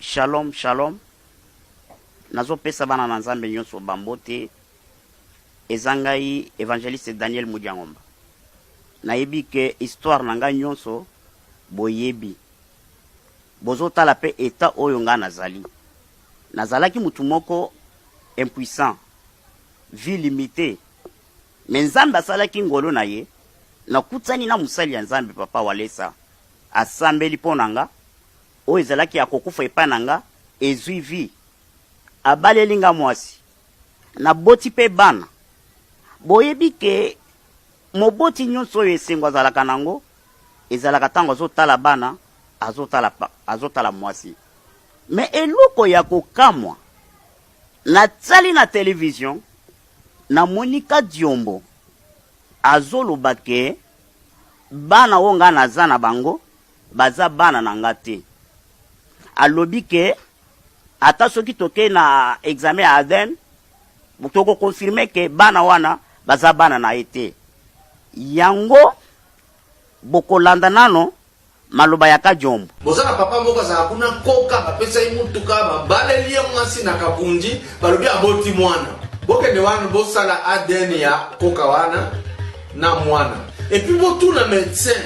Shalom, shalom. Nazo pesa bana na nzambe nyonso bambote. Ezangai évangéliste Daniel Mudiangomba. Nayebi ke histoire nanga nyonso boyebi. Bozo tala pe eta oyo nga nazali. Nazalaki mutu moko impuissant, vie limitée. Mais nzambe asalaki ngolo na ye, na kutsani na musali ya nzambe papa walesa. Asambeli ponanga, oyo ezalaki akokufa epa nanga, ezwi vie. Abaleli nga mwasi. Na boti pe bana. Boyebi ke moboti nyonso oyo esengo azalaka nango, ezalaka tango azotala bana, azotala mwasi. Mais eloko ya kokamwa, na tsali na télévision, na Monika Diombo, azoloba ke bana wonga naza na bango, baza bana na nga te. Alobi ke ata soki toke na examen ya Aden, toko confirme ke bana wana baza bana na ete. Yango bokolanda nano maloba ya Kadiombo. Bozana papa moko za kuna koka bapesa imutuka babaleli mwasi na kapunji balobi aboti mwana. Bokende wana bosala ADN ya koka wana na mwana. Et puis botuna médecin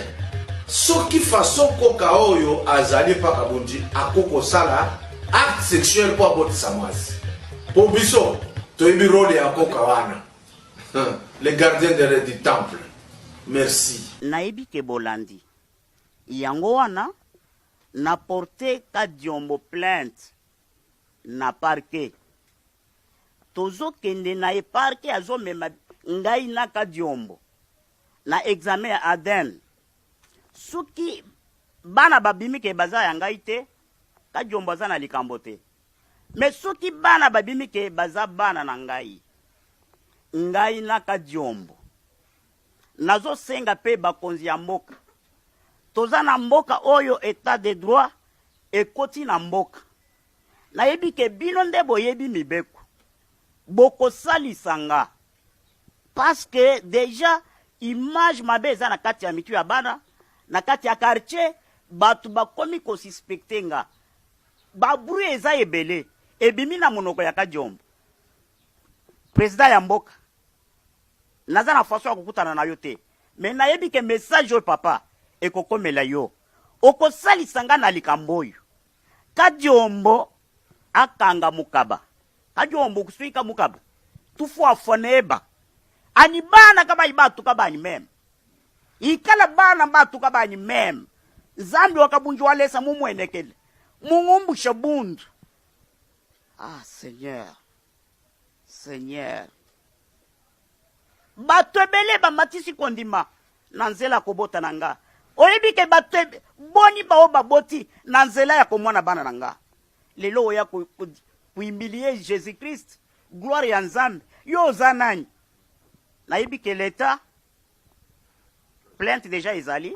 soki façon koka oyo azali pa kabunji akoko sala acte sexuel po abotisa mwasi. Po biso toyebi role ya koka wana. Les gardiens du temple. Merci. Nayebi ke bolandi. Yango wana na porte Kadiombo plainte na parquet. Tozo kende na parquet azo mema ngai na Kadiombo. Na examen ya Aden. Suki bana babimi ke baza ya ngai te, Kadiombo aza na likambo te. Mais suki bana babimi ke baza bana na ngai. Ngai na Kadiombo. Nazo senga pe bakonzi ya mboka. Toza na mboka oyo état de droit ekoti na mboka. Nayebi ke bino nde boyebi mibeko. Boko salisanga. Parce que déjà image mabe eza na kati ya mitu ya bana, na kati ya quartier batu bakomi ko suspectenga. Ba bruit eza ebele, ebimi na monoko ya Kadiombo. Président ya mboka. Naza na façon ya kokutana na yo te. Mais nayebi ke message yo papa ekokomela yo. Oko salisanga na likambo oyo. Kadiombo akanga mukaba. Kadiombo kusuika mukaba. Tufu afoneba. Ani bana kaba ibatu kaba ni meme. Ikala bana batu kaba ni meme. Zambi wakabunju walesa mumwenekele. Mungumbu shabundu. Ah, Seigneur. Seigneur. Batwebele ba matisi kondima. Nanzela kobota nanga. Oyebi ke batwebe. Boni ba oba boti. Nanzela ya komwana bana nanga. Lelo ya kuimbilie Jésus Christ. Gloire ya nzambe. Yo zanani. Nayebi ke l'État plainte déjà ezali